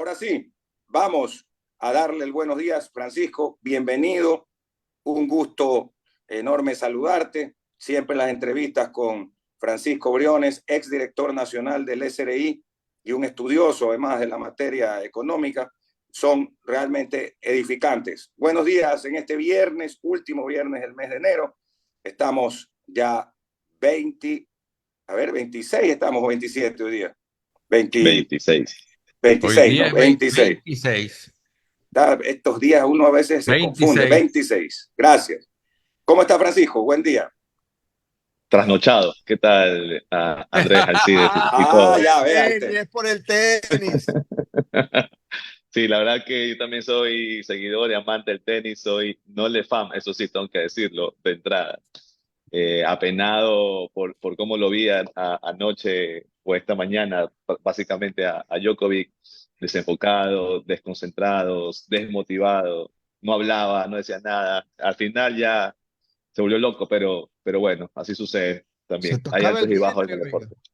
ahora sí, vamos a darle el buenos días, Francisco, bienvenido, un gusto enorme saludarte, siempre las entrevistas con Francisco Briones, exdirector nacional del SRI y un estudioso además de la materia económica, son realmente edificantes. Buenos días en este viernes, último viernes del mes de enero, estamos ya 26 estamos, o 27 hoy día. 26. 26, Hoy día ¿no? es 26. 26. Estos días uno a veces se confunde. 26. 26. Gracias. ¿Cómo está, Francisco? Buen día. Trasnochado. ¿Qué tal, Andrés Alcides y Ah, todos? ya vea Tenis, usted. es por el tenis. Sí, la verdad que yo también soy seguidor y amante del tenis, soy no le fan, eso sí, tengo que decirlo de entrada. Apenado por cómo lo vi anoche o esta mañana, básicamente a Djokovic, desenfocado, desconcentrado, desmotivado, no hablaba, no decía nada. Al final ya se volvió loco, pero bueno, así sucede Se también. Hay tocaba el altos y bajos en vientre, el oiga. deporte.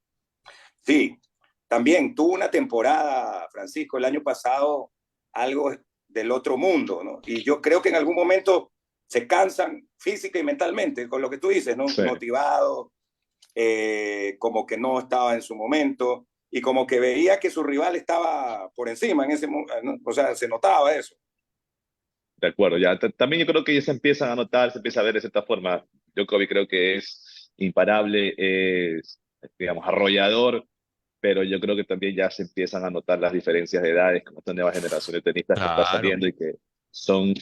Sí, también tuvo una temporada, Francisco, el año pasado, algo del otro mundo, ¿no? Y yo creo que en algún momento se cansan física y mentalmente, con lo que tú dices, ¿no? Sí, Motivado, como que no estaba en su momento y como que veía que su rival estaba por encima en ese momento, ¿no? O sea, se notaba eso. de acuerdo. Ya, también yo creo que ya se empiezan a notar, se empieza a ver de cierta forma. Djokovic creo que es imparable, es, digamos, arrollador, pero yo creo que también ya se empiezan a notar las diferencias de edades con esta nueva generación de tenistas que está Claro. saliendo y que son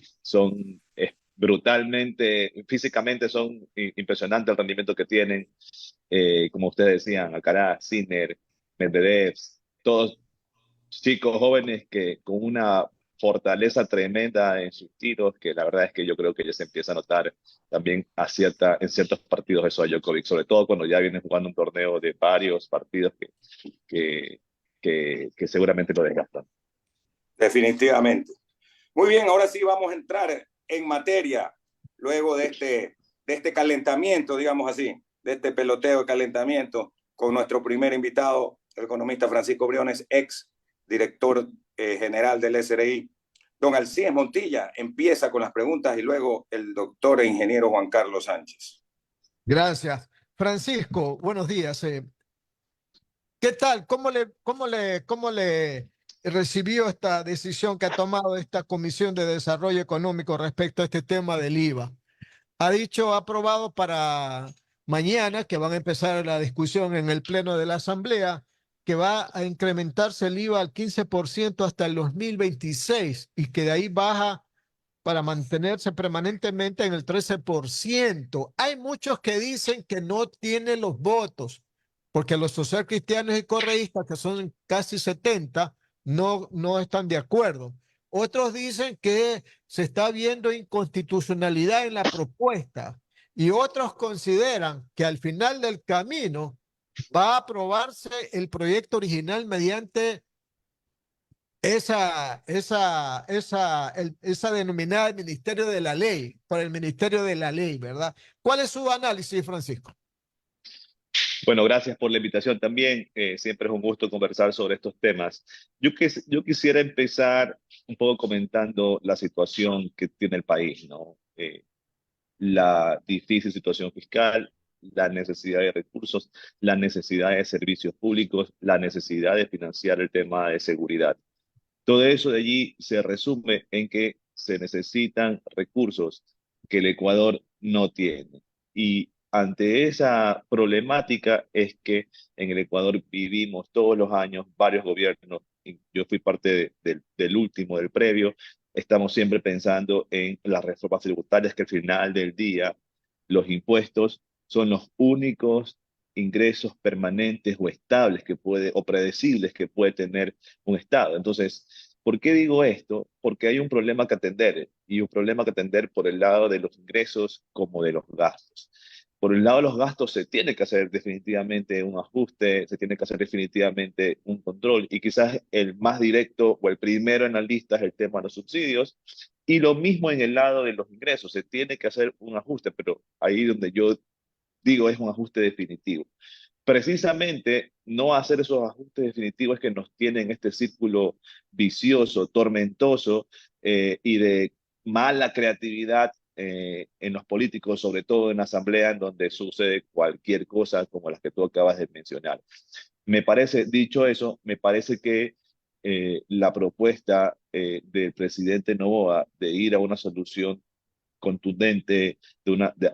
brutalmente, físicamente son impresionantes el rendimiento que tienen. Como ustedes decían, Alcaraz, Sinner, Medvedev, todos chicos jóvenes que con una fortaleza tremenda en sus tiros, que la verdad es que yo creo que ya se empieza a notar también en ciertos partidos eso a Djokovic, sobre todo cuando ya viene jugando un torneo de varios partidos que, que seguramente lo desgastan. Definitivamente. Muy bien, ahora sí vamos a entrar en materia luego de este calentamiento, digamos así, de este peloteo de calentamiento con nuestro primer invitado, el economista Francisco Briones, ex director general del SRI. Don Alcides Montilla empieza con las preguntas y luego el doctor e ingeniero Juan Carlos Sánchez. Gracias. Francisco, buenos días. ¿Qué tal? ¿Cómo le recibió esta decisión que ha tomado esta Comisión de Desarrollo Económico respecto a este tema del IVA? Ha dicho, ha aprobado para mañana, que van a empezar la discusión en el Pleno de la Asamblea, que va a incrementarse el IVA al 15% hasta el 2026 y que de ahí baja para mantenerse permanentemente en el 13%. Hay muchos que dicen que no tiene los votos, porque los socialcristianos y correístas, que son casi 70, no están de acuerdo. Otros dicen que se está viendo inconstitucionalidad en la propuesta y otros consideran que al final del camino va a aprobarse el proyecto original mediante esa denominada Ministerio de la Ley, por el Ministerio de la Ley, ¿verdad? ¿Cuál es su análisis, Francisco? Bueno, gracias por la invitación también. Siempre es un gusto conversar sobre estos temas. Yo quisiera empezar un poco comentando la situación que tiene el país, ¿no? La difícil situación fiscal, la necesidad de recursos, la necesidad de servicios públicos, la necesidad de financiar el tema de seguridad. Todo eso de allí se resume en que se necesitan recursos que el Ecuador no tiene. Y ante esa problemática es que en el Ecuador vivimos todos los años varios gobiernos. Y yo fui parte del último, del previo. Estamos siempre pensando en las reformas tributarias que al final del día los impuestos son los únicos ingresos permanentes o estables o predecibles que puede tener un Estado. Entonces, ¿por qué digo esto? Porque hay un problema que atender y un problema que atender por el lado de los ingresos como de los gastos. Por el lado de los gastos se tiene que hacer definitivamente un ajuste, se tiene que hacer definitivamente un control y quizás el más directo o el primero en la lista es el tema de los subsidios y lo mismo en el lado de los ingresos, se tiene que hacer un ajuste, pero ahí donde yo digo es un ajuste definitivo. precisamente no hacer esos ajustes definitivos que nos tienen este círculo vicioso, tormentoso y de mala creatividad en los políticos, sobre todo en la asamblea, en donde sucede cualquier cosa como las que tú acabas de mencionar. Me parece, dicho eso, me parece que la propuesta del presidente Noboa de ir a una solución contundente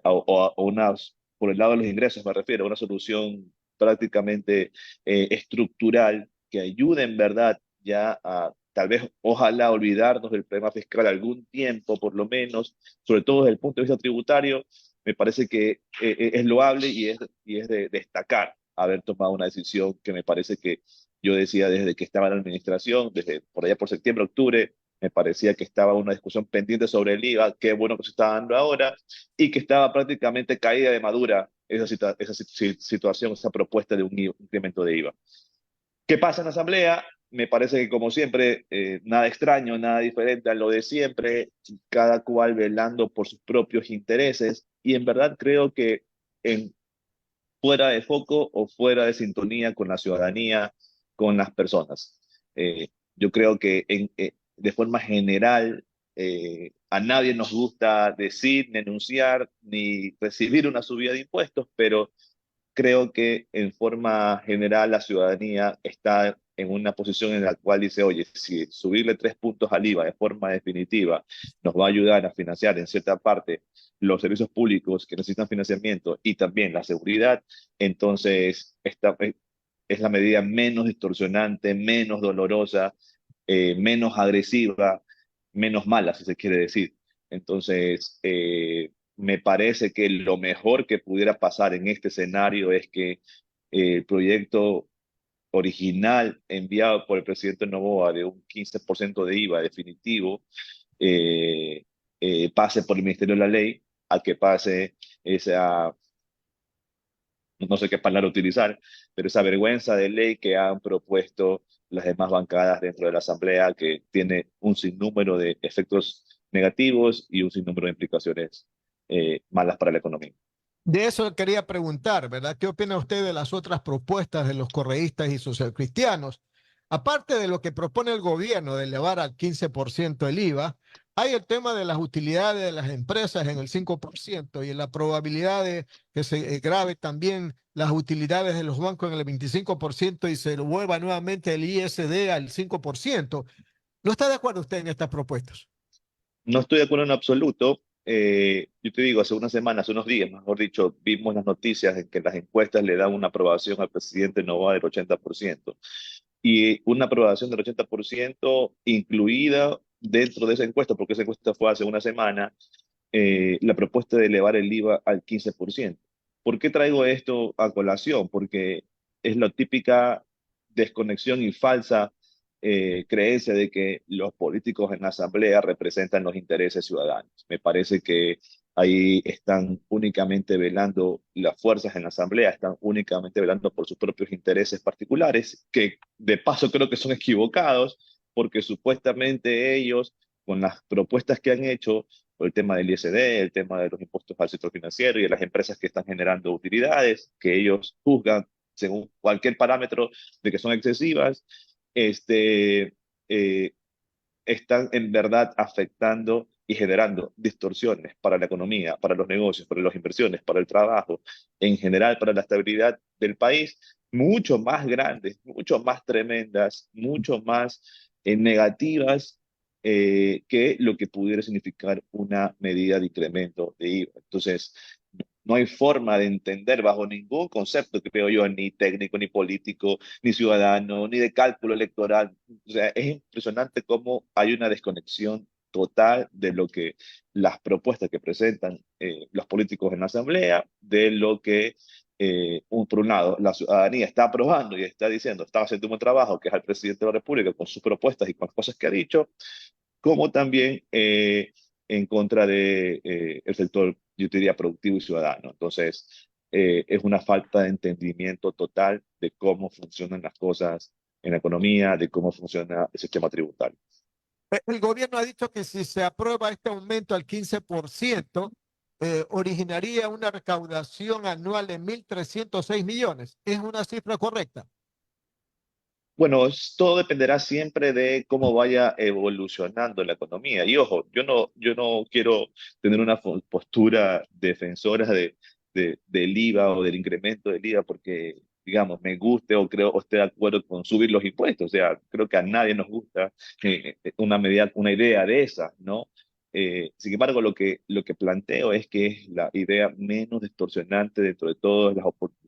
o unas, por el lado de los ingresos me refiero, a una solución prácticamente estructural que ayude en verdad ya a tal vez, ojalá, olvidarnos del problema fiscal algún tiempo, por lo menos, sobre todo desde el punto de vista tributario, me parece que es loable y es de destacar haber tomado una decisión que me parece que yo decía desde que estaba en la administración, desde por allá por septiembre, octubre, me parecía que estaba una discusión pendiente sobre el IVA, qué bueno que se está dando ahora, y que estaba prácticamente caída de madura esa situación, esa propuesta de un incremento de IVA. ¿Qué pasa en la Asamblea? Me parece que, como siempre, nada extraño, nada diferente a lo de siempre, cada cual velando por sus propios intereses, y en verdad creo que en, fuera de foco o fuera de sintonía con la ciudadanía, con las personas. Yo creo que de forma general a nadie nos gusta decir, denunciar ni recibir una subida de impuestos, pero creo que en forma general la ciudadanía está en una posición en la cual dice, oye, si subirle 3 puntos al IVA de forma definitiva nos va a ayudar a financiar en cierta parte los servicios públicos que necesitan financiamiento y también la seguridad, entonces esta es la medida menos distorsionante, menos dolorosa, menos agresiva, menos mala, si se quiere decir. Entonces, me parece que lo mejor que pudiera pasar en este escenario es que el proyecto original enviado por el presidente Noboa de un 15% de IVA definitivo eh, pase por el Ministerio de la Ley, a que pase esa, no sé qué palabra utilizar, pero esa vergüenza de ley que han propuesto las demás bancadas dentro de la Asamblea, que tiene un sinnúmero de efectos negativos y un sinnúmero de implicaciones malas para la economía. De eso quería preguntar, ¿verdad? ¿Qué opina usted de las otras propuestas de los correístas y socialcristianos? Aparte de lo que propone el gobierno de elevar al 15% el IVA, hay el tema de las utilidades de las empresas en el 5% y la probabilidad de que se grave también las utilidades de los bancos en el 25% y se vuelva nuevamente el ISD al 5%. ¿No está de acuerdo usted en estas propuestas? No estoy de acuerdo en absoluto. Yo te digo, hace unas semanas, hace unos días, mejor dicho, vimos las noticias en que las encuestas le dan una aprobación al presidente Noboa del 80%. Y una aprobación del 80% incluida dentro de esa encuesta, porque esa encuesta fue hace una semana, la propuesta de elevar el IVA al 15%. ¿Por qué traigo esto a colación? Porque es la típica desconexión y falsa creencia de que los políticos en la asamblea representan los intereses ciudadanos. Me parece que ahí están únicamente velando, las fuerzas en la asamblea están únicamente velando por sus propios intereses particulares, que de paso creo que son equivocados, porque supuestamente ellos, con las propuestas que han hecho, por el tema del ISD, el tema de los impuestos al sector financiero y de las empresas que están generando utilidades, que ellos juzgan según cualquier parámetro de que son excesivas, este, eh, están en verdad afectando y generando distorsiones para la economía, para los negocios, para las inversiones, para el trabajo, en general para la estabilidad del país, mucho más grandes, mucho más tremendas, mucho más negativas que lo que pudiera significar una medida de incremento de IVA. Entonces, no hay forma de entender bajo ningún concepto, creo yo, ni técnico, ni político, ni ciudadano, ni de cálculo electoral. O sea, es impresionante cómo hay una desconexión total de lo que las propuestas que presentan los políticos en la Asamblea, de lo que, por un lado, la ciudadanía está aprobando y está diciendo, está haciendo un buen trabajo, que es al presidente de la República con sus propuestas y con las cosas que ha dicho, como también en contra de el sector, yo diría, productivo y ciudadano. Entonces, es una falta de entendimiento total de cómo funcionan las cosas en la economía, de cómo funciona el sistema tributario. El gobierno ha dicho que si se aprueba este aumento al 15%, originaría una recaudación anual de 1.306 millones. ¿Es una cifra correcta? Bueno, todo dependerá siempre de cómo vaya evolucionando la economía. Y ojo, yo no quiero tener una postura defensora del IVA o del incremento del IVA porque, digamos, me guste o creo o esté de acuerdo con subir los impuestos. O sea, creo que a nadie nos gusta una medida, una idea de esas, ¿no? Sin embargo, lo que planteo es que es la idea menos distorsionante dentro de todas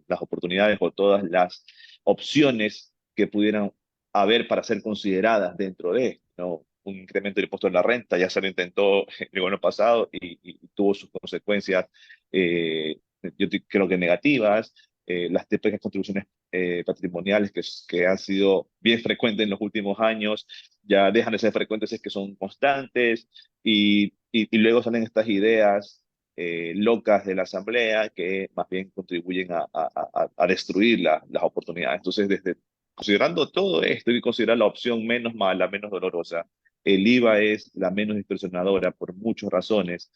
las oportunidades o todas las opciones que pudieran haber para ser consideradas dentro de esto, ¿no? Un incremento del impuesto en la renta ya se lo intentó el gobierno pasado y tuvo sus consecuencias, eh, creo que negativas. Las típicas contribuciones patrimoniales que han sido bien frecuentes en los últimos años ya dejan de ser frecuentes, es que son constantes y luego salen estas ideas locas de la Asamblea que más bien contribuyen a destruir las oportunidades. Entonces, considerando todo esto y considerar la opción menos mala, menos dolorosa, el IVA es la menos distorsionadora por muchas razones.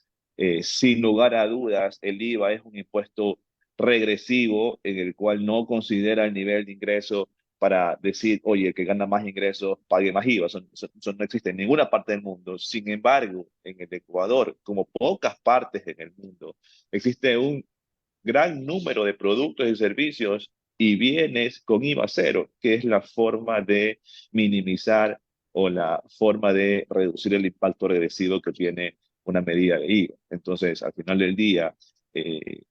Sin lugar a dudas, el IVA es un impuesto regresivo en el cual no considera el nivel de ingreso para decir, oye, el que gana más ingresos pague más IVA. Eso no existe en ninguna parte del mundo. Sin embargo, en el Ecuador, como pocas partes en el mundo, existe un gran número de productos y servicios y bienes con IVA cero, que es la forma de minimizar o la forma de reducir el impacto regresivo que tiene una medida de IVA. Entonces, al final del día, eh,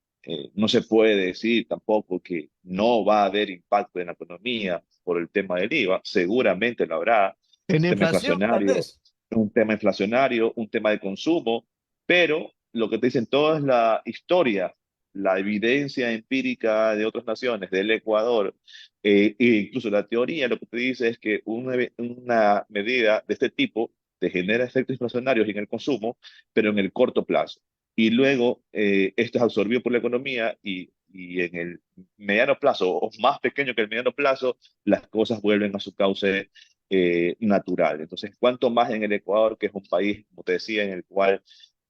no se puede decir tampoco que no va a haber impacto en la economía por el tema del IVA, seguramente lo habrá, En tema inflación, tal inflacionario, vez. un tema inflacionario, un tema de consumo, pero lo que te dicen toda es la historia, la evidencia empírica de otras naciones, del Ecuador, e incluso la teoría, lo que te dice es que una medida de este tipo te genera efectos inflacionarios en el consumo, pero en el corto plazo. Y luego esto es absorbido por la economía y en el mediano plazo, o más pequeño que el mediano plazo, las cosas vuelven a su cauce natural. Entonces, cuanto más en el Ecuador, que es un país, como te decía, en el cual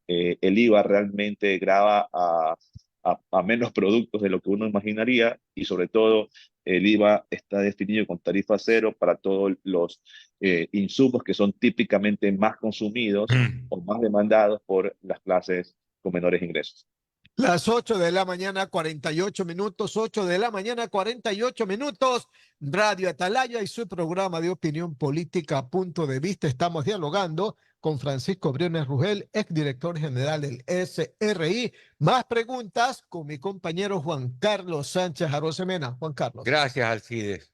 el IVA realmente grava a menos productos de lo que uno imaginaría y sobre todo el IVA está definido con tarifa cero para todos los insumos que son típicamente más consumidos o más demandados por las clases con menores ingresos. Las 8 de la mañana, 48 minutos, 8 de la mañana, 48 minutos. Radio Atalaya y su programa de opinión política, Punto de Vista. Estamos dialogando con Francisco Briones Rugel, exdirector general del SRI. Más preguntas con mi compañero Juan Carlos Sánchez Arosemena. Juan Carlos. Gracias, Alcides.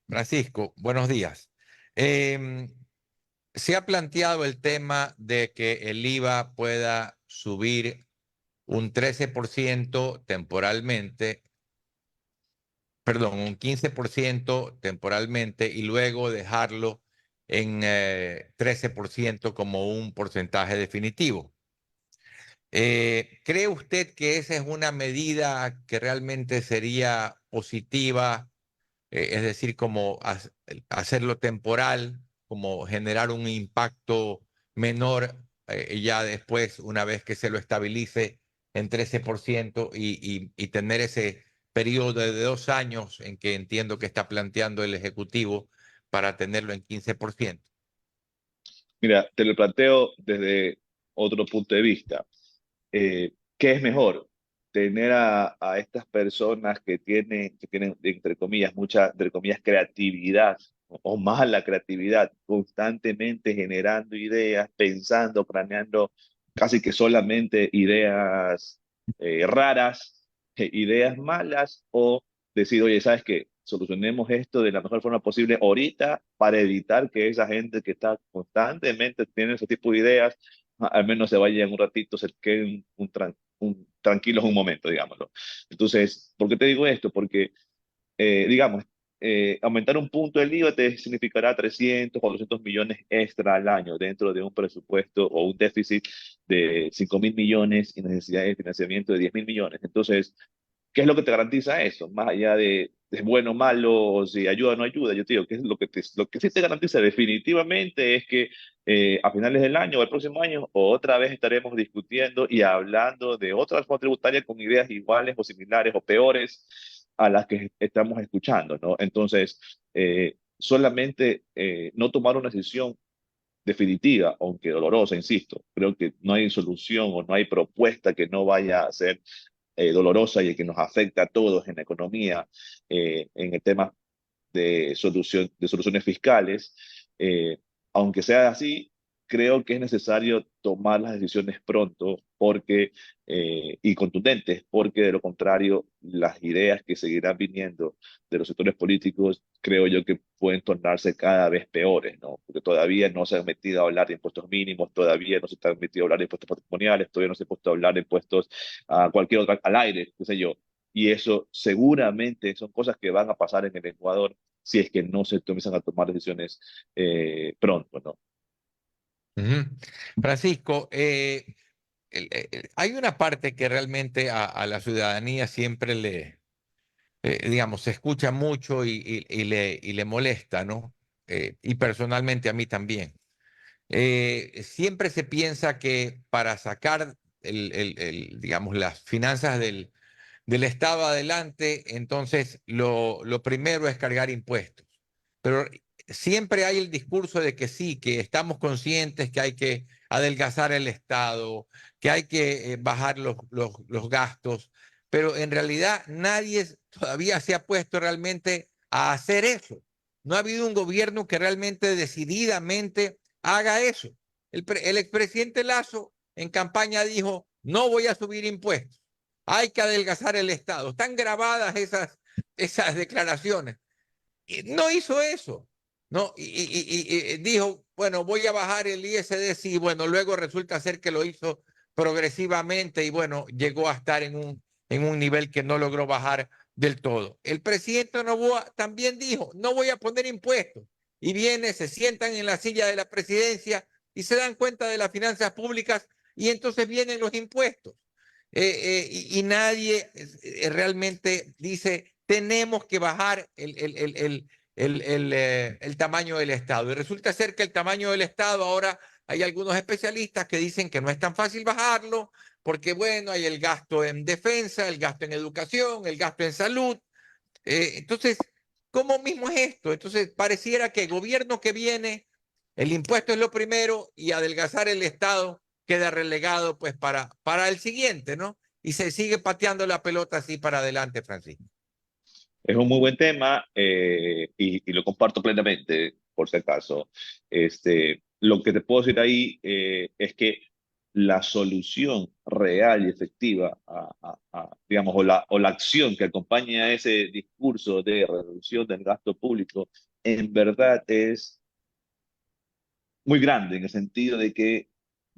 Francisco, buenos días. Se ha planteado el tema de que el IVA pueda subir un 13% temporalmente, perdón, un 15% temporalmente y luego dejarlo en 13% como un porcentaje definitivo. ¿Cree usted que esa es una medida que realmente sería positiva? Es decir, como hacerlo temporal, como generar un impacto menor ya después, una vez que se lo estabilice en 13% y tener ese periodo de 2 años en que entiendo que está planteando el Ejecutivo para tenerlo en 15%. Mira, te lo planteo desde otro punto de vista. ¿Qué es mejor? Tener a estas personas que tienen, entre comillas, mucha, entre comillas, creatividad o mala creatividad, constantemente generando ideas, pensando, planeando casi que solamente ideas raras, ideas malas, o decir, oye, ¿sabes qué? Solucionemos esto de la mejor forma posible ahorita para evitar que esa gente que está constantemente tiene ese tipo de ideas al menos se vayan un ratito, se queden tranquilos un momento, digámoslo. Entonces, ¿por qué te digo esto? Porque, digamos, aumentar un punto del IVA te significará 300 o 200 millones extra al año dentro de un presupuesto o un déficit de 5.000 millones y necesidades de financiamiento de 10.000 millones. Entonces, ¿qué es lo que te garantiza eso? Más allá de es bueno o malo, o si ayuda o no ayuda, yo te digo, ¿qué es lo que sí te garantiza definitivamente es que a finales del año o el próximo año otra vez estaremos discutiendo y hablando de otra reforma tributaria con ideas iguales o similares o peores a las que estamos escuchando, ¿no? Entonces, solamente no tomar una decisión definitiva, aunque dolorosa, insisto, creo que no hay solución o no hay propuesta que no vaya a ser dolorosa y que nos afecta a todos en la economía, en el tema de soluciones fiscales. Eh, Aunque sea así, creo que es necesario tomar las decisiones pronto y contundentes, porque de lo contrario, las ideas que seguirán viniendo de los sectores políticos, creo yo que pueden tornarse cada vez peores, ¿no? Porque todavía no se han metido a hablar de impuestos mínimos, todavía no se han metido a hablar de impuestos patrimoniales, todavía no se ha puesto a hablar de impuestos a cualquier otra, al aire, qué sé yo. Y eso seguramente son cosas que van a pasar en el Ecuador si es que no se comienzan a tomar decisiones pronto, ¿no? Francisco, hay una parte que realmente a la ciudadanía siempre digamos, se escucha mucho y le molesta, ¿no? Y personalmente a mí también. Siempre se piensa que para sacar, digamos, las finanzas del Estado adelante, entonces lo primero es cargar impuestos. Pero siempre hay el discurso de que sí, que estamos conscientes que hay que adelgazar el Estado, que hay que bajar los gastos, pero en realidad nadie todavía se ha puesto realmente a hacer eso. No ha habido un gobierno que realmente decididamente haga eso. El expresidente Lasso en campaña dijo, no voy a subir impuestos, hay que adelgazar el Estado. Están grabadas esas declaraciones. Y no hizo eso, ¿no? Y dijo, bueno, voy a bajar el ISD, sí, bueno, luego resulta ser que lo hizo progresivamente y bueno, llegó a estar en un nivel que no logró bajar del todo. El presidente Noboa también dijo, no voy a poner impuestos. Y viene, se sientan en la silla de la presidencia y se dan cuenta de las finanzas públicas y entonces vienen los impuestos. Y nadie realmente dice, tenemos que bajar el tamaño del Estado. Y resulta ser que el tamaño del Estado ahora hay algunos especialistas que dicen que no es tan fácil bajarlo, porque bueno, hay el gasto en defensa, el gasto en educación, el gasto en salud. Entonces, ¿cómo mismo es esto? Entonces, pareciera que el gobierno que viene, el impuesto es lo primero y adelgazar el Estado queda relegado pues para el siguiente, ¿no? Y se sigue pateando la pelota así para adelante, Francisco. Es un muy buen tema y lo comparto plenamente, por si acaso. Lo que te puedo decir ahí es que la solución real y efectiva, digamos, o la acción que acompaña a ese discurso de reducción del gasto público, en verdad es muy grande en el sentido de que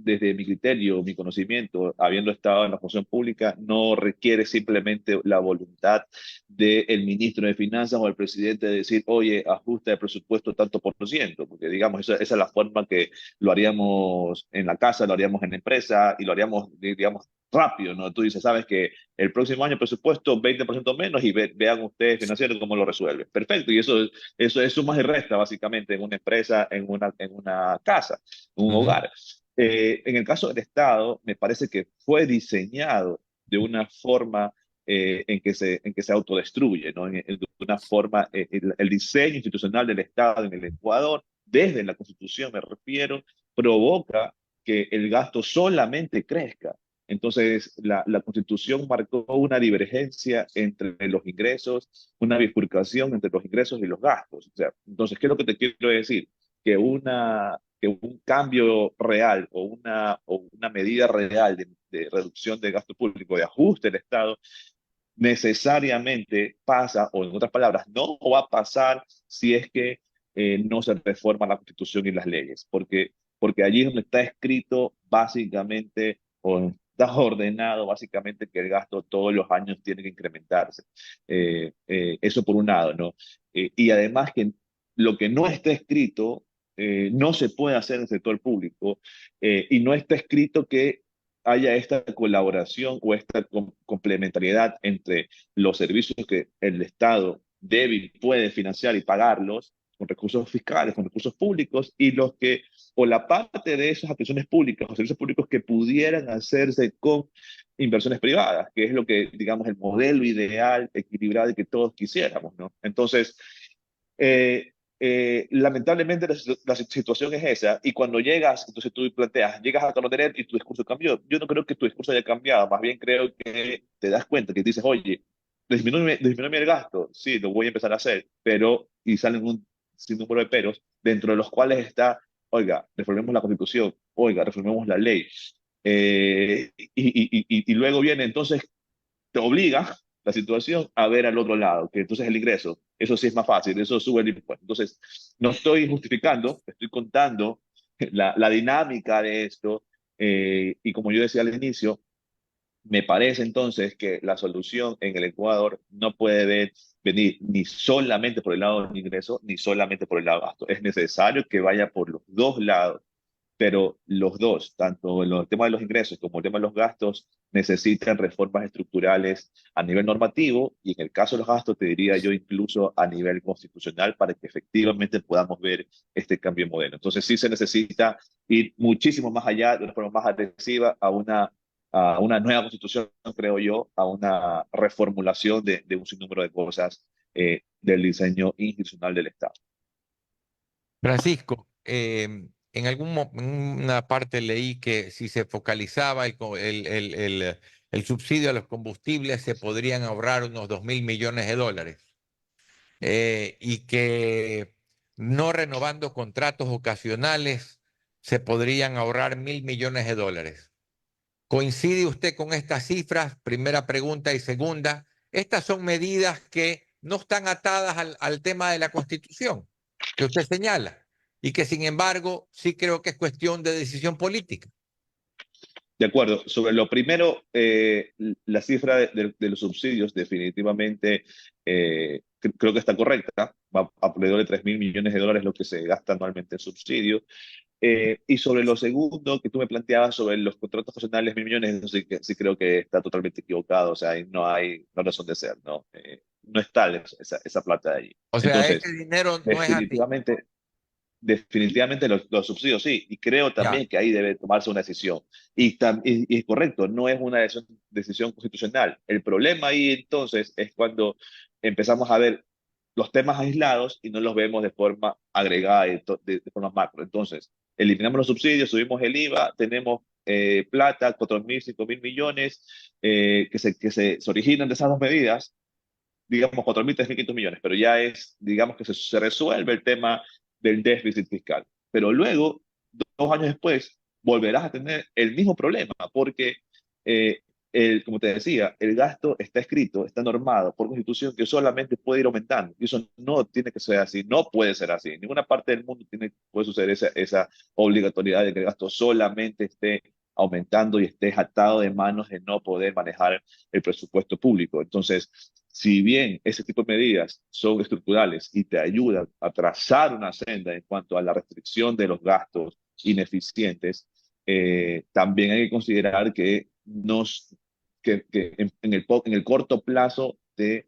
desde mi criterio, mi conocimiento, habiendo estado en la función pública, no requiere simplemente la voluntad del ministro de Finanzas o el presidente de decir, oye, ajusta el presupuesto tanto por ciento, porque digamos, esa es la forma que lo haríamos en la casa, lo haríamos en la empresa y lo haríamos, digamos, rápido, ¿no? Tú dices, sabes que el próximo año presupuesto 20% menos y vean ustedes financieros cómo lo resuelven. Perfecto, y eso es suma y resta básicamente en una empresa, en una casa, en un hogar. En el caso del Estado, me parece que fue diseñado de una forma en que se autodestruye, ¿no? De una forma, el diseño institucional del Estado en el Ecuador, desde la Constitución me refiero, provoca que el gasto solamente crezca. Entonces, la Constitución marcó una divergencia entre los ingresos, una bifurcación entre los ingresos y los gastos. O sea, entonces, ¿qué es lo que te quiero decir? Que un cambio real o una medida real de reducción de gasto público, de ajuste del Estado, necesariamente pasa, o en otras palabras, no va a pasar si es que no se reforma la Constitución y las leyes, porque allí es donde está escrito básicamente, o está ordenado básicamente que el gasto todos los años tiene que incrementarse. Eso por un lado, ¿no? Y además que lo que no está escrito no se puede hacer en el sector público y no está escrito que haya esta colaboración o esta complementariedad entre los servicios que el Estado debe y puede financiar y pagarlos con recursos fiscales, con recursos públicos, y los que, o la parte de esas atenciones públicas o servicios públicos que pudieran hacerse con inversiones privadas, que es lo que, digamos, el modelo ideal, equilibrado y que todos quisiéramos, ¿no? Entonces, lamentablemente la situación es esa, y cuando llegas, entonces tú planteas, llegas a Carlos y tu discurso cambió. Yo no creo que tu discurso haya cambiado, más bien creo que te das cuenta, que dices, oye, disminuye el gasto, sí, lo voy a empezar a hacer, pero, y salen un sinnúmero de peros, dentro de los cuales está, oiga, reformemos la Constitución, oiga, reformemos la ley, y luego viene entonces, te obliga la situación a ver al otro lado, que entonces el ingreso, eso sí es más fácil, eso sube el impuesto. Entonces, no estoy justificando, estoy contando la dinámica de esto, y como yo decía al inicio, me parece entonces que la solución en el Ecuador no puede venir ni solamente por el lado del ingreso, ni solamente por el lado del gasto. Es necesario que vaya por los dos lados, pero los dos, tanto el tema de los ingresos como el tema de los gastos, necesitan reformas estructurales a nivel normativo, y en el caso de los gastos te diría yo incluso a nivel constitucional, para que efectivamente podamos ver este cambio de modelo. Entonces sí se necesita ir muchísimo más allá, de una forma más agresiva, a una nueva constitución, creo yo, a una reformulación de un sinnúmero de cosas, del diseño institucional del Estado. Francisco, en en una parte leí que si se focalizaba el subsidio a los combustibles, se podrían ahorrar unos 2.000 millones de dólares, y que no renovando contratos ocasionales se podrían ahorrar 1.000 millones de dólares. ¿Coincide usted con estas cifras? Primera pregunta. Y segunda, estas son medidas que no están atadas al tema de la Constitución que usted señala, y que sin embargo sí creo que es cuestión de decisión política. De acuerdo. Sobre lo primero, la cifra de los subsidios definitivamente, creo que está correcta. Va alrededor de 3.000 millones de dólares lo que se gasta anualmente en subsidios. Y sobre lo segundo que tú me planteabas sobre los contratos ocasionales, 1.000 millones, eso sí, sí creo que está totalmente equivocado. O sea, ahí no hay razón de ser, ¿no? No está esa plata de allí. O sea, Entonces, ese dinero no es así. definitivamente los subsidios sí, y creo Ya. también que ahí debe tomarse una decisión. Y es correcto, no es una decisión constitucional. El problema ahí entonces es cuando empezamos a ver los temas aislados y no los vemos de forma agregada, de forma macro. Entonces, eliminamos los subsidios, subimos el IVA, tenemos plata, 4.000, 5.000 millones, que se originan de esas dos medidas, digamos 4.000, 3.500 millones, pero ya es, digamos que se resuelve el tema del déficit fiscal. Pero luego, 2 años después, volverás a tener el mismo problema, porque, eh, como te decía, el gasto está escrito, está normado por Constitución, que solamente puede ir aumentando. Y eso no tiene que ser así, no puede ser así. En ninguna parte del mundo puede suceder esa obligatoriedad de que el gasto solamente esté aumentando y esté atado de manos de no poder manejar el presupuesto público. Entonces, si bien ese tipo de medidas son estructurales y te ayudan a trazar una senda en cuanto a la restricción de los gastos ineficientes, también hay que considerar que, en el corto plazo te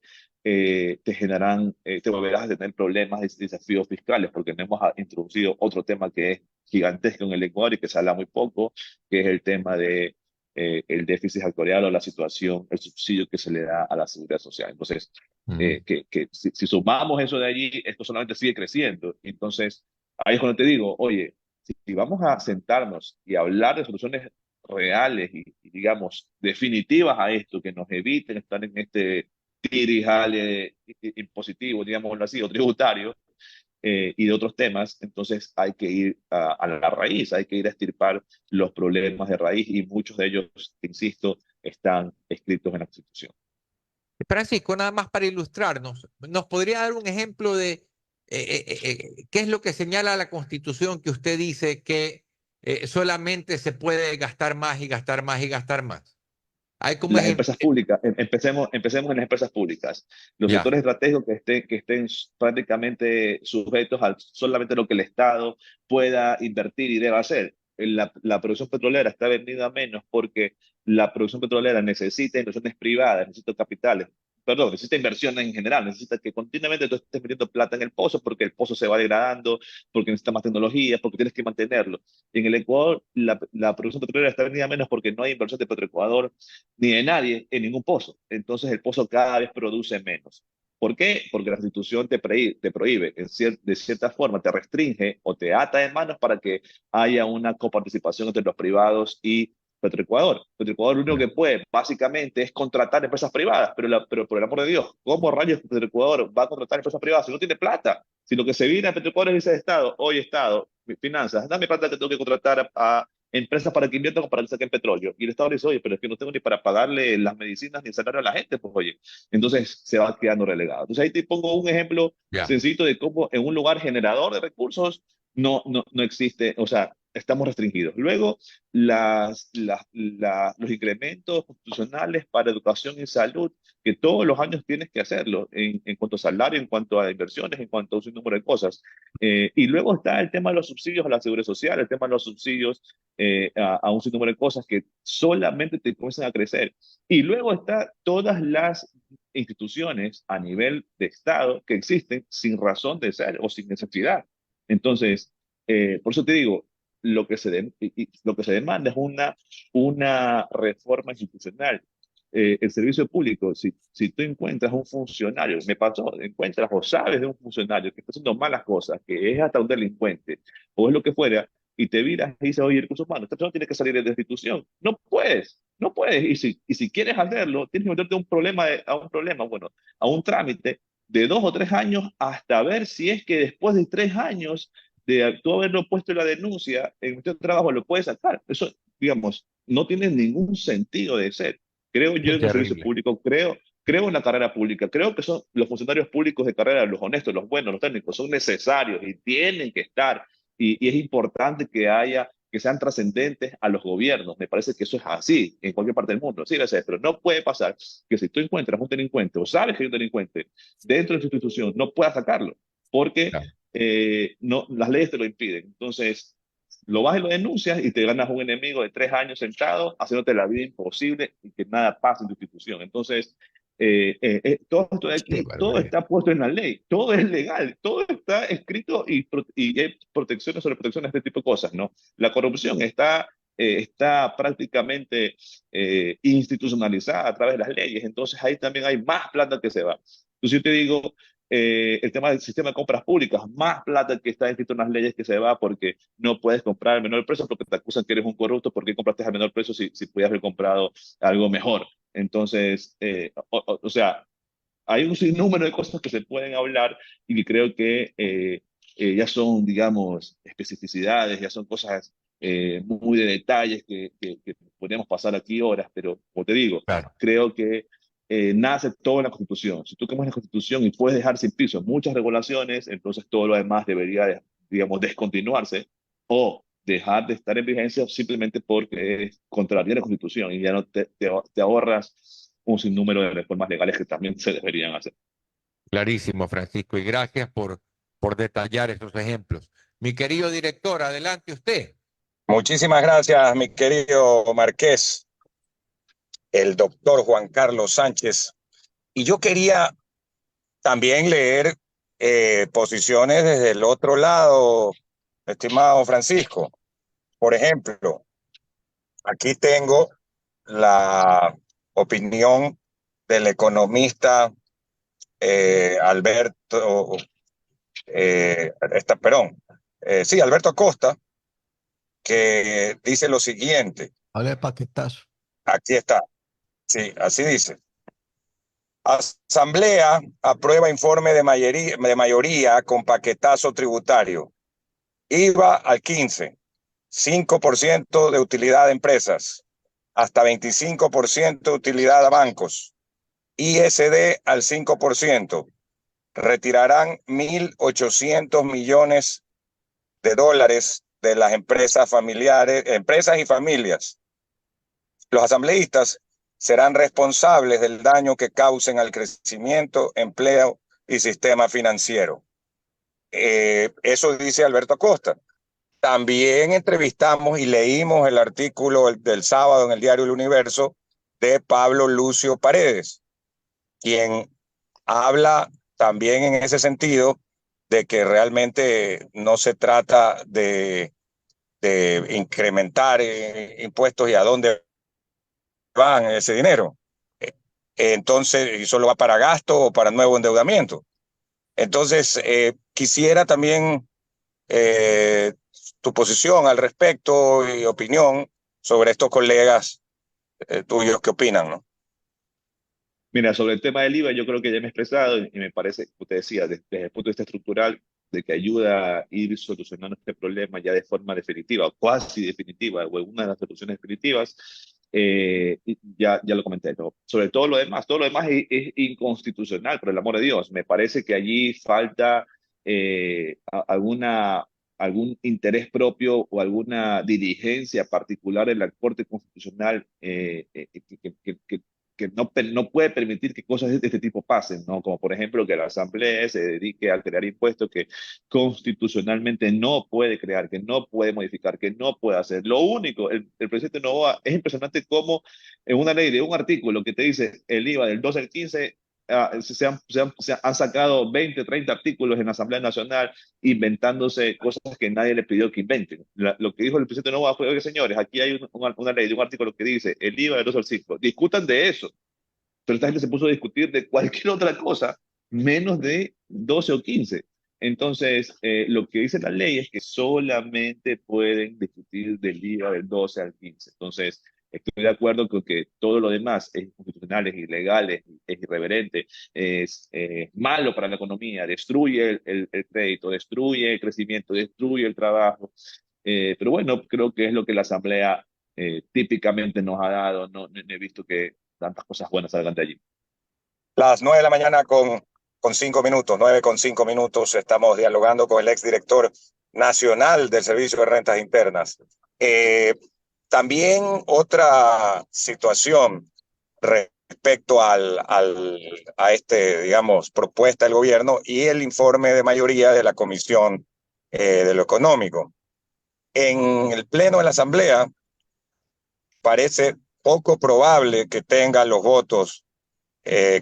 volverás a tener problemas de desafíos fiscales, porque no hemos introducido otro tema que es gigantesco en el Ecuador y que se habla muy poco, que es el tema de el déficit actuarial, o la situación, el subsidio que se le da a la seguridad social. Entonces, si sumamos eso de allí, esto solamente sigue creciendo. Entonces, ahí es cuando te digo, oye, si vamos a sentarnos y hablar de soluciones reales digamos, definitivas a esto, que nos eviten estar en este tirijale impositivo, digámoslo así, o tributario, y de otros temas, entonces hay que ir a la raíz, hay que ir a extirpar los problemas de raíz, y muchos de ellos, insisto, están escritos en la Constitución. Francisco, nada más para ilustrarnos, ¿nos podría dar un ejemplo de qué es lo que señala la Constitución que usted dice que solamente se puede gastar más y gastar más y gastar más? Hay como Las ejemplo. empresas públicas, empecemos en las empresas públicas. Los Ya. sectores estratégicos que estén prácticamente sujetos a solamente lo que el Estado pueda invertir y deba hacer. la producción petrolera está vendida menos porque la producción petrolera necesita inversiones privadas, necesita capitales, perdón, necesita inversión en general, necesita que continuamente tú estés metiendo plata en el pozo porque el pozo se va degradando, porque necesita más tecnología, porque tienes que mantenerlo. En el Ecuador, la producción petrolera está vendida menos porque no hay inversión de Petroecuador ni de nadie en ningún pozo. Entonces el pozo cada vez produce menos. ¿Por qué? Porque la Constitución te prohíbe, de cierta forma, te restringe o te ata de manos para que haya una coparticipación entre los privados y Petroecuador. Petroecuador lo único que puede, básicamente, es contratar empresas privadas, pero por el amor de Dios, ¿cómo rayos Petroecuador va a contratar empresas privadas si no tiene plata? Si lo que se viene a Petroecuador es dice Estado, oye Estado, finanzas, dame plata que tengo que contratar a empresas para que inviertan o para que saquen petróleo. Y el Estado le dice, oye, pero es que no tengo ni para pagarle las medicinas ni el salario a la gente, pues oye. Entonces se va quedando relegado. Entonces ahí te pongo un ejemplo sencillo de cómo en un lugar generador de recursos no existe, o sea, estamos restringidos. Luego, los incrementos constitucionales para educación y salud, que todos los años tienes que hacerlo, en cuanto a salario, en cuanto a inversiones, en cuanto a un sinnúmero de cosas. Y luego está el tema de los subsidios a la seguridad social, el tema de los subsidios a un sinnúmero de cosas que solamente te comienzan a crecer. Y luego está todas las instituciones a nivel de Estado que existen sin razón de ser o sin necesidad. Entonces, por eso te digo, lo que se demanda es una reforma institucional. El servicio público, si tú encuentras un funcionario, me pasó, encuentras o sabes de un funcionario que está haciendo malas cosas, que es hasta un delincuente, o es lo que fuera, y te miras y dices, oye, recursos humanos, esta persona tiene que salir de la institución. No puedes, no puedes. Y si quieres hacerlo, tienes que meterte bueno, a un trámite de 2 o 3 años hasta ver si es que después de 3 años de tú haberlo puesto en la denuncia en este trabajo lo puedes sacar. Eso, digamos, no tiene ningún sentido de ser. Creo yo en el servicio público, creo en la carrera pública, creo que son los funcionarios públicos de carrera, los honestos, los buenos, los técnicos, son necesarios y tienen que estar. Y es importante que sean trascendentes a los gobiernos. Me parece que eso es así en cualquier parte del mundo. Sí, gracias, pero no puede pasar que si tú encuentras un delincuente o sabes que hay un delincuente dentro de tu institución, no puedas sacarlo, porque no, las leyes te lo impiden. Entonces, lo vas y lo denuncias y te ganas un enemigo de 3 años sentado, haciéndote la vida imposible y que nada pase en tu institución. Entonces, todo esto de aquí, todo está puesto en la ley, todo es legal, todo está escrito y hay protecciones sobre protecciones de este tipo de cosas, ¿no? La corrupción está prácticamente institucionalizada a través de las leyes, entonces ahí también hay más plata que se va. Entonces yo te digo, el tema del sistema de compras públicas, más plata que está escrito en las leyes que se va porque no puedes comprar al menor precio porque te acusan que eres un corrupto porque compraste al menor precio si podías haber comprado algo mejor. Entonces, o sea, hay un sinnúmero de cosas que se pueden hablar y que creo que ya son, digamos, especificidades, ya son cosas muy de detalles que podríamos pasar aquí horas, pero como te digo, creo que nace todo en la Constitución. Si tú cambias la Constitución y puedes dejar sin piso muchas regulaciones, entonces todo lo demás debería, digamos, descontinuarse o dejar de estar en vigencia simplemente porque es contraria a la Constitución y ya no te ahorras un sinnúmero de reformas legales que también se deberían hacer. Clarísimo, Francisco, y gracias por detallar esos ejemplos. Mi querido director, adelante usted. Muchísimas gracias, mi querido Marqués, el doctor Juan Carlos Sánchez. Y yo quería también leer posiciones desde el otro lado, estimado Francisco. Por ejemplo, aquí tengo la opinión del economista Alberto Acosta, que dice lo siguiente. Vale, paquetazo. Aquí está. Sí, así dice. Asamblea aprueba informe de mayoría con paquetazo tributario. IVA al 15%, 5% de utilidad de empresas, hasta 25% de utilidad a bancos, ISD al 5%. Retirarán 1.800 millones de dólares de las empresas y familias. Los asambleístas serán responsables del daño que causen al crecimiento, empleo y sistema financiero. Eso dice Alberto Acosta. También entrevistamos y leímos el artículo del sábado en el diario El Universo de Pablo Lucio Paredes, quien habla también en ese sentido de que realmente no se trata de incrementar impuestos y a dónde van ese dinero. Entonces, y solo va para gasto o para nuevo endeudamiento. Entonces, quisiera también tu posición al respecto y opinión sobre estos colegas tuyos que opinan, ¿no? Mira, sobre el tema del IVA, yo creo que ya me he expresado y me parece, como te decía, desde el punto de vista estructural, de que ayuda a ir solucionando este problema ya de forma definitiva, o cuasi definitiva, o en una de las soluciones definitivas, ya lo comenté. ¿No? Sobre todo lo demás es inconstitucional, por el amor de Dios. Me parece que allí falta algún interés propio o alguna diligencia particular en la Corte Constitucional que no puede permitir que cosas de este tipo pasen, ¿no? Como por ejemplo que la Asamblea se dedique a crear impuestos que constitucionalmente no puede crear, que no puede modificar, que no puede hacer. Lo único, el presidente Noboa, es impresionante cómo en una ley de un artículo que te dice el IVA del 12 al 15, se han sacado 20, 30 artículos en la Asamblea Nacional inventándose cosas que nadie le pidió que inventen. Lo que dijo el presidente Noboa fue, oye señores, aquí hay una ley de un artículo que dice el IVA del 2 al 5, discutan de eso. Pero esta gente se puso a discutir de cualquier otra cosa, menos de 12 o 15. Entonces, lo que dice la ley es que solamente pueden discutir del IVA del 12 al 15. Entonces, estoy de acuerdo con que todo lo demás es inconstitucional, es ilegal, es irreverente, es malo para la economía, destruye el crédito, destruye el crecimiento, destruye el trabajo. Pero bueno, creo que es lo que la Asamblea típicamente nos ha dado. No he visto que tantas cosas buenas salgan de allí. Las 9 de la mañana con 5 minutos, 9 con 5 minutos, estamos dialogando con el exdirector nacional del Servicio de Rentas Internas. También otra situación respecto a digamos, propuesta del gobierno y el informe de mayoría de la Comisión de lo Económico. En el Pleno de la Asamblea parece poco probable que tenga los votos,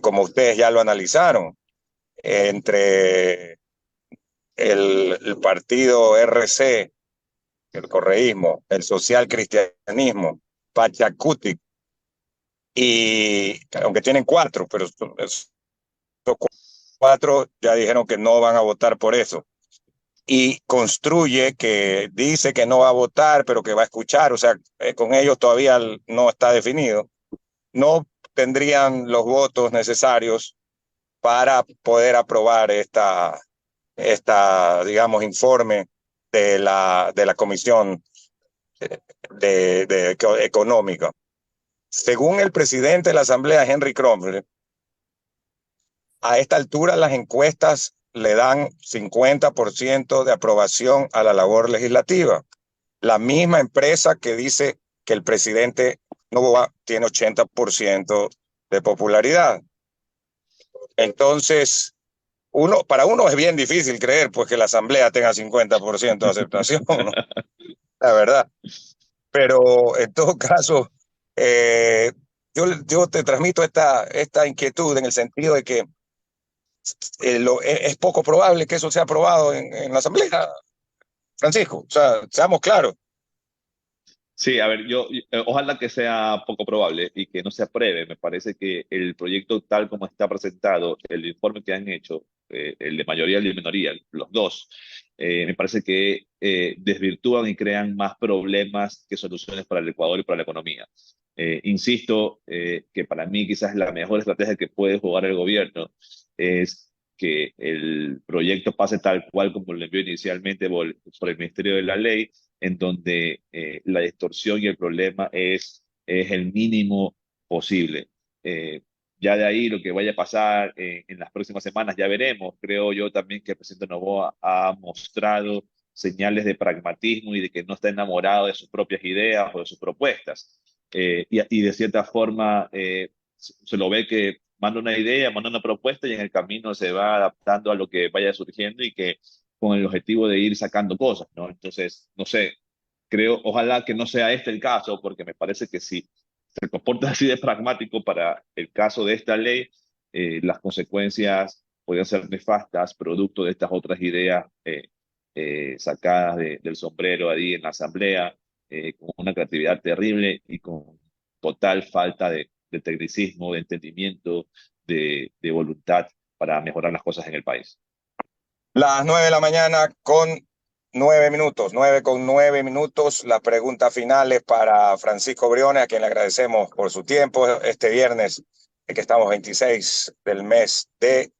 como ustedes ya lo analizaron, entre el partido RC, el correísmo, el social cristianismo, Pachacutic, y aunque tienen 4, pero esos 4 ya dijeron que no van a votar por eso. Y Construye, que dice que no va a votar, pero que va a escuchar, o sea, con ellos todavía no está definido, no tendrían los votos necesarios para poder aprobar digamos, informe de la Comisión Económica. Según el presidente de la Asamblea, Henry Cromwell, a esta altura las encuestas le dan 50% de aprobación a la labor legislativa. La misma empresa que dice que el presidente Noboa tiene 80% de popularidad. Entonces, para uno es bien difícil creer pues que la Asamblea tenga 50% de aceptación, ¿no? La verdad. Pero en todo caso, yo te transmito esta inquietud en el sentido de que es poco probable que eso sea aprobado en la Asamblea, Francisco. O sea, seamos claros. Sí, a ver, ojalá que sea poco probable y que no se apruebe. Me parece que el proyecto tal como está presentado, el informe que han hecho, el de mayoría y el de minoría, los dos, me parece que desvirtúan y crean más problemas que soluciones para el Ecuador y para la economía. Insisto que para mí quizás la mejor estrategia que puede jugar el gobierno es que el proyecto pase tal cual como lo envió inicialmente por el Ministerio de la Ley, en donde la distorsión y el problema es el mínimo posible. Ya de ahí lo que vaya a pasar en las próximas semanas ya veremos. Creo yo también que el presidente Noboa ha mostrado señales de pragmatismo y de que no está enamorado de sus propias ideas o de sus propuestas. Y de cierta forma se lo ve que manda una idea, manda una propuesta y en el camino se va adaptando a lo que vaya surgiendo y que con el objetivo de ir sacando cosas, ¿no? Entonces, no sé, creo, ojalá que no sea este el caso, porque me parece que si se comporta así de pragmático para el caso de esta ley, las consecuencias podrían ser nefastas, producto de estas otras ideas sacadas del sombrero ahí en la asamblea, con una creatividad terrible y con total falta de tecnicismo, de entendimiento, de voluntad para mejorar las cosas en el país. Las 9 de la mañana con 9 minutos, 9 con 9 minutos. Las preguntas finales para Francisco Briones, a quien le agradecemos por su tiempo este viernes, que estamos 26 del mes de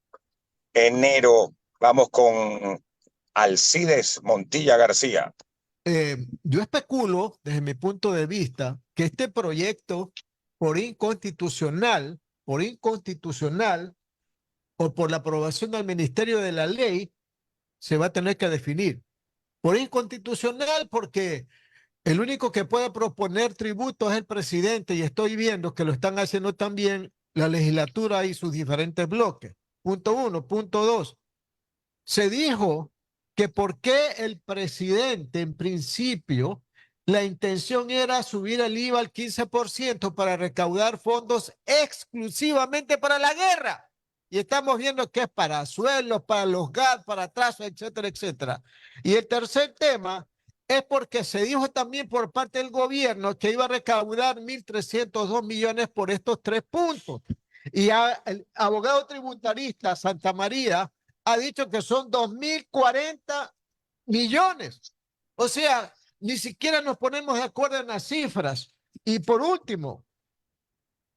enero. Vamos con Alcides Montilla García. Yo especulo, desde mi punto de vista, que este proyecto, por inconstitucional o por la aprobación del Ministerio de la Ley, se va a tener que definir. Por inconstitucional porque el único que puede proponer tributos es el presidente y estoy viendo que lo están haciendo también la legislatura y sus diferentes bloques. Punto uno. Punto dos. Se dijo que por qué el presidente, en principio, la intención era subir el IVA al 15% para recaudar fondos exclusivamente para la guerra. Y estamos viendo que es para suelos, para los gas, para trazos, etcétera, etcétera. Y el tercer tema es porque se dijo también por parte del gobierno que iba a recaudar 1.302 millones por estos 3 puntos. Y el abogado tributarista Santa María ha dicho que son 2.040 millones. O sea, ni siquiera nos ponemos de acuerdo en las cifras. Y por último,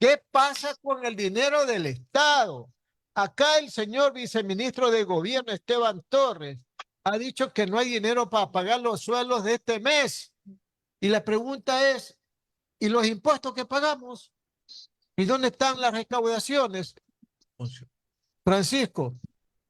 ¿qué pasa con el dinero del Estado? Acá el señor viceministro de Gobierno, Esteban Torres, ha dicho que no hay dinero para pagar los sueldos de este mes. Y la pregunta es, ¿y los impuestos que pagamos? ¿Y dónde están las recaudaciones? Francisco,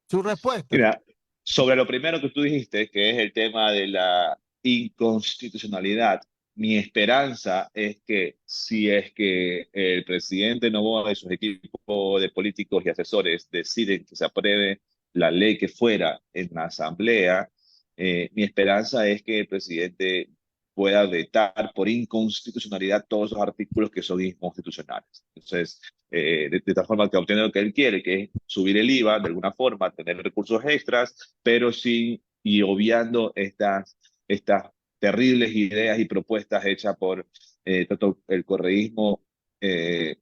su respuesta. Mira, sobre lo primero que tú dijiste, que es el tema de la inconstitucionalidad, mi esperanza es que si es que el presidente Noboa y sus equipos de políticos y asesores deciden que se apruebe la ley que fuera en la asamblea, mi esperanza es que el presidente pueda vetar por inconstitucionalidad todos esos artículos que son inconstitucionales. Entonces, de tal forma que obtiene lo que él quiere, que es subir el IVA de alguna forma, tener recursos extras, pero sí y obviando estas terribles ideas y propuestas hechas por tanto el correísmo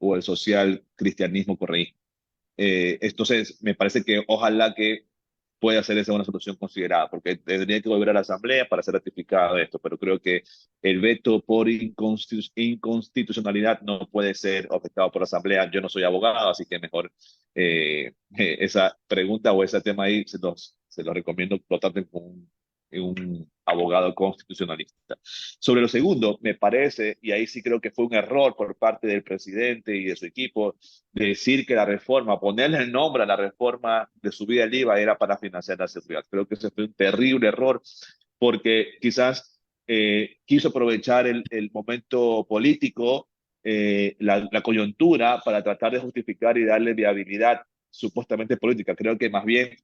o el social cristianismo correísmo. Entonces, me parece que ojalá que pueda ser esa una solución considerada, porque tendría que volver a la Asamblea para ser ratificado esto, pero creo que el veto por inconstitucionalidad no puede ser objetado por la Asamblea. Yo no soy abogado, así que mejor esa pregunta o ese tema ahí se los recomiendo que lo traten con un abogado constitucionalista. Sobre lo segundo, me parece, y ahí sí creo que fue un error por parte del presidente y de su equipo, de decir que la reforma, ponerle el nombre a la reforma de subida del IVA era para financiar la seguridad. Creo que ese fue un terrible error porque quizás quiso aprovechar el momento político, la coyuntura para tratar de justificar y darle viabilidad supuestamente política. Creo que más bien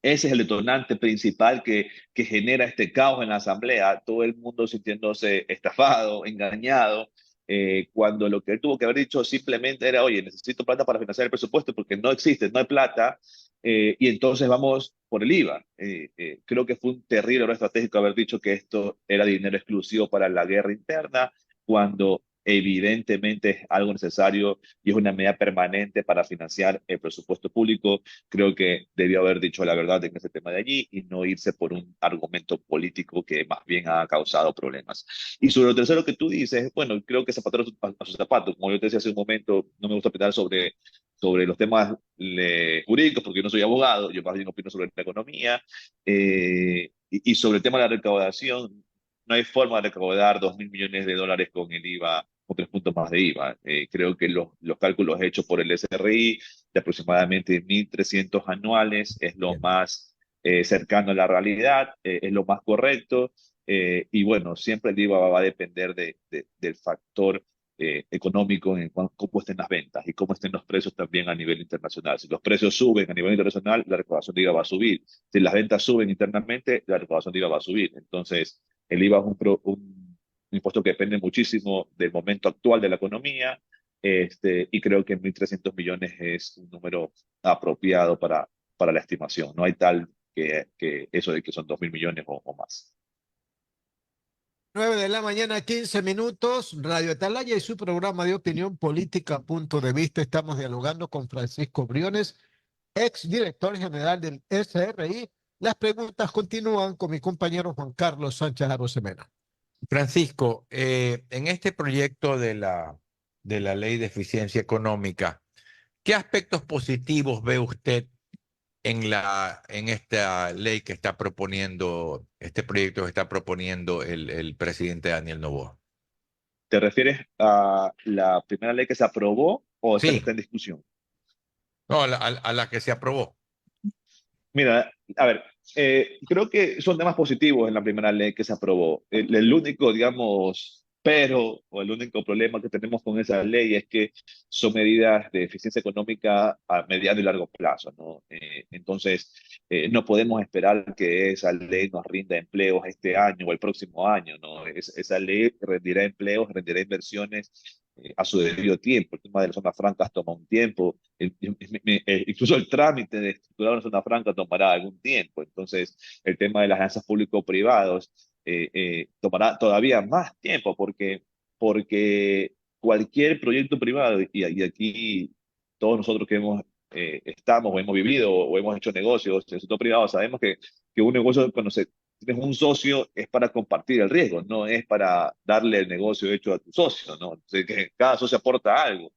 ese es el detonante principal que genera este caos en la asamblea, todo el mundo sintiéndose estafado, engañado, cuando lo que él tuvo que haber dicho simplemente era, oye, necesito plata para financiar el presupuesto porque no existe, no hay plata, y entonces vamos por el IVA. Creo que fue un terrible error estratégico haber dicho que esto era dinero exclusivo para la guerra interna, cuando evidentemente es algo necesario y es una medida permanente para financiar el presupuesto público. Creo que debió haber dicho la verdad en ese tema de allí y no irse por un argumento político que más bien ha causado problemas. Y sobre lo tercero que tú dices, bueno, creo que zapatero a sus zapatos. Como yo te decía hace un momento, no me gusta opinar sobre los temas jurídicos porque yo no soy abogado, yo más bien opino sobre la economía. Y sobre el tema de la recaudación, no hay forma de recaudar 2.000 millones de dólares con el IVA, con 3 puntos más de IVA. Creo que los cálculos hechos por el SRI de aproximadamente 1.300 anuales es lo más cercano a la realidad, es lo más correcto. Y bueno, siempre el IVA va a depender del factor económico en cómo estén las ventas y cómo estén los precios también a nivel internacional. Si los precios suben a nivel internacional, la recaudación de IVA va a subir. Si las ventas suben internamente, la recaudación de IVA va a subir. Entonces, el IVA es un impuesto que depende muchísimo del momento actual de la economía, y creo que 1.300 millones es un número apropiado para la estimación. No hay tal que eso de que son 2.000 millones o más. 9 de la mañana, 15 minutos, Radio Atalaya y su programa de opinión política, punto de vista. Estamos dialogando con Francisco Briones, ex director general del SRI. Las preguntas continúan con mi compañero Juan Carlos Sánchez Arosemena. Francisco, en este proyecto de la Ley de Eficiencia Económica, ¿qué aspectos positivos ve usted en esta ley que está proponiendo, este proyecto que está proponiendo el presidente Daniel Noboa? ¿Te refieres a la primera ley que se aprobó o esta que Sí, está en discusión? no, a la que se aprobó. Mira, a ver, creo que son temas positivos en la primera ley que se aprobó. El único, digamos, pero o el único problema que tenemos con esa ley es que son medidas de eficiencia económica a mediano y largo plazo, ¿no? Entonces, no podemos esperar que esa ley nos rinda empleos este año o el próximo año, ¿no? Esa ley rendirá empleos, rendirá inversiones a su debido tiempo. El tema de las zonas francas toma un tiempo. Incluso el trámite de estructurar una zona franca tomará algún tiempo. Entonces, el tema de las alianzas público-privados tomará todavía más tiempo porque cualquier proyecto privado, y aquí todos nosotros que estamos o hemos vivido o hemos hecho negocios en el sector privado, sabemos que un negocio cuando tienes un socio es para compartir el riesgo, no es para darle el negocio hecho a tu socio, ¿no? Entonces, que cada socio aporta algo.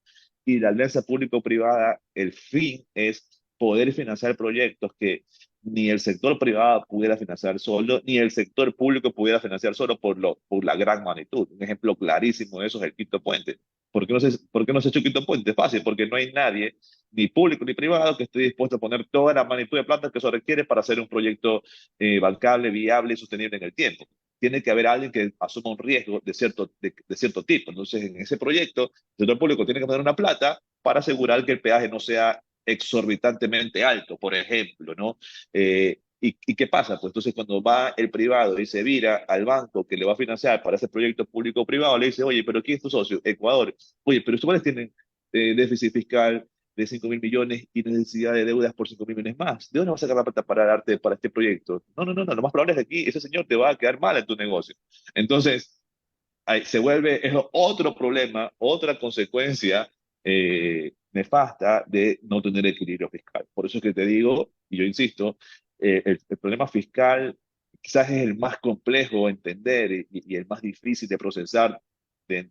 Y la alianza público-privada, el fin es poder financiar proyectos que ni el sector privado pudiera financiar solo, ni el sector público pudiera financiar solo por la gran magnitud. Un ejemplo clarísimo de eso es el Quinto Puente. ¿Por qué no se ha hecho Quinto Puente? Fácil, porque no hay nadie, ni público ni privado, que esté dispuesto a poner toda la magnitud de plata que eso requiere para hacer un proyecto bancable, viable y sostenible en el tiempo. Tiene que haber alguien que asuma un riesgo de cierto tipo. Entonces, en ese proyecto, el sector público tiene que poner una plata para asegurar que el peaje no sea exorbitantemente alto, por ejemplo, ¿no? ¿Y qué pasa? Pues entonces cuando va el privado y se vira al banco que le va a financiar para ese proyecto público-privado, le dice, oye, pero ¿quién es tu socio? Ecuador. Oye, pero ustedes tienen déficit fiscal de 5.000 millones y necesidad de deudas por 5.000 millones más. ¿De dónde vas a sacar la plata para darte para este proyecto? No, no, no, no. Lo más probable es que aquí ese señor te va a quedar mal en tu negocio. Entonces, ahí es otro problema, otra consecuencia nefasta de no tener equilibrio fiscal. Por eso es que te digo, y yo insisto, el problema fiscal quizás es el más complejo de entender y el más difícil de procesar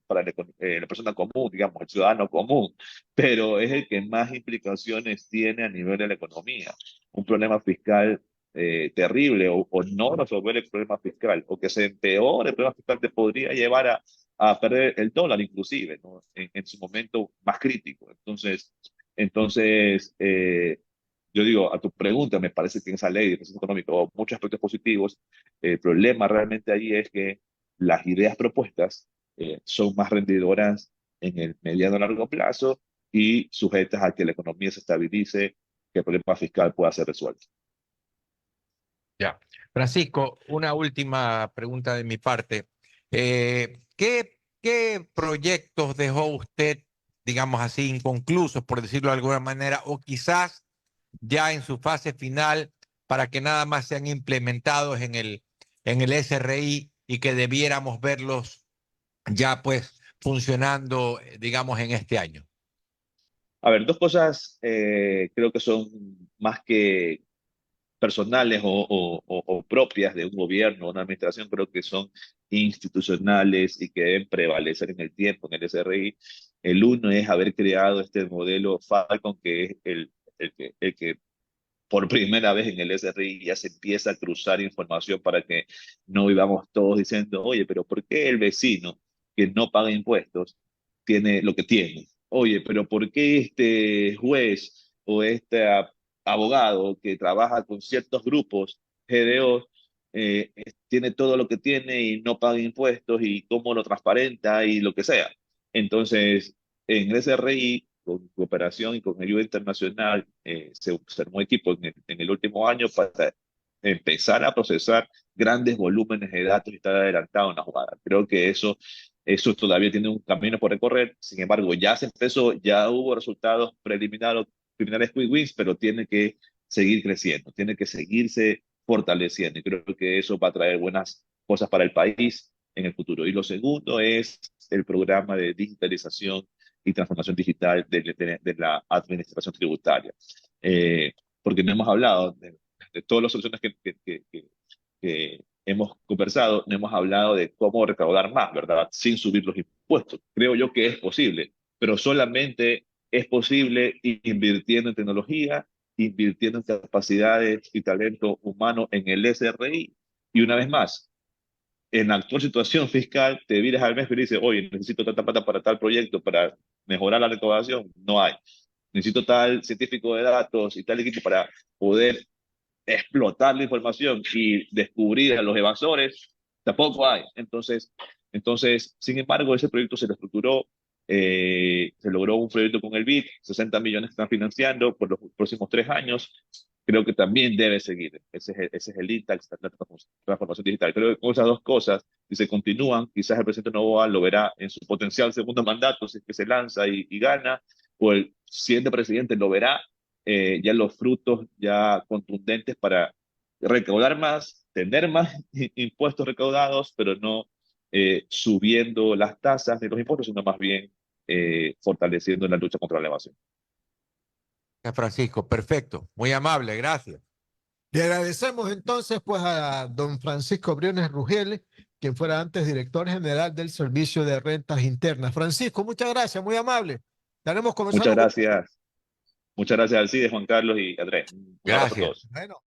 para la persona común, digamos, el ciudadano común, pero es el que más implicaciones tiene a nivel de la economía. Un problema fiscal terrible o no resolver el problema fiscal o que se empeore el problema fiscal te podría llevar a perder el dólar inclusive, ¿no? En su momento más crítico. Entonces yo digo, a tu pregunta, me parece que en esa ley de proceso económico muchos aspectos positivos. El problema realmente ahí es que las ideas propuestas son más rendidoras en el mediano a largo plazo y sujetas a que la economía se estabilice, que el problema fiscal pueda ser resuelto. Ya. Francisco, una última pregunta de mi parte. ¿Qué proyectos dejó usted, digamos así, inconclusos, por decirlo de alguna manera, o quizás ya en su fase final para que nada más sean implementados en el SRI y que debiéramos verlos ya pues funcionando, digamos, en este año? A ver, dos cosas creo que son más que personales o propias de un gobierno, una administración, creo que son institucionales y que deben prevalecer en el tiempo, en el SRI. El uno es haber creado este modelo Falcon, que es el que por primera vez en el SRI ya se empieza a cruzar información para que no vivamos todos diciendo, oye, pero ¿por qué el vecino que no paga impuestos tiene lo que tiene? Oye, pero ¿por qué este juez o este abogado que trabaja con ciertos grupos, GDO, tiene todo lo que tiene y no paga impuestos y cómo lo transparenta y lo que sea? Entonces, en el SRI, con cooperación y con ayuda internacional, se armó equipo en el último año para empezar a procesar grandes volúmenes de datos y estar adelantado en la jugada. Creo que eso todavía tiene un camino por recorrer. Sin embargo, ya se empezó, ya hubo resultados preliminares quick wins, pero tiene que seguir creciendo, tiene que seguirse fortaleciendo. Y creo que eso va a traer buenas cosas para el país en el futuro. Y lo segundo es el programa de digitalización y transformación digital de la administración tributaria. Porque no hemos hablado de todas las soluciones que hemos conversado, no hemos hablado de cómo recaudar más, ¿verdad? Sin subir los impuestos. Creo yo que es posible, pero solamente es posible invirtiendo en tecnología, invirtiendo en capacidades y talento humano en el SRI. Y una vez más, en la actual situación fiscal, te miras al mes y dices, oye, necesito tanta plata para tal proyecto, para mejorar la recaudación. No hay. Necesito tal científico de datos y tal equipo para poder explotar la información y descubrir a los evasores. Tampoco hay. Entonces, sin embargo, ese proyecto se reestructuró. Se logró un proyecto con el BID, 60 millones que están financiando por los próximos 3 años. Creo que también debe seguir. Ese es el INTAX, la transformación digital. Creo que con esas dos cosas, si se continúan, quizás el presidente Noboa lo verá en su potencial segundo mandato, si es que se lanza y gana, o el siguiente presidente lo verá ya los frutos ya contundentes para recaudar más, tener más impuestos recaudados, pero no subiendo las tasas de los impuestos, sino más bien fortaleciendo la lucha contra la evasión. Francisco, perfecto, muy amable, gracias. Le agradecemos entonces pues a don Francisco Briones Rugel, quien fuera antes director general del Servicio de Rentas Internas. Francisco, muchas gracias, muy amable. Estaremos conversando. Muchas gracias. Muchas gracias, Alcides, Juan Carlos y Andrés. Un abrazo a todos. Bueno.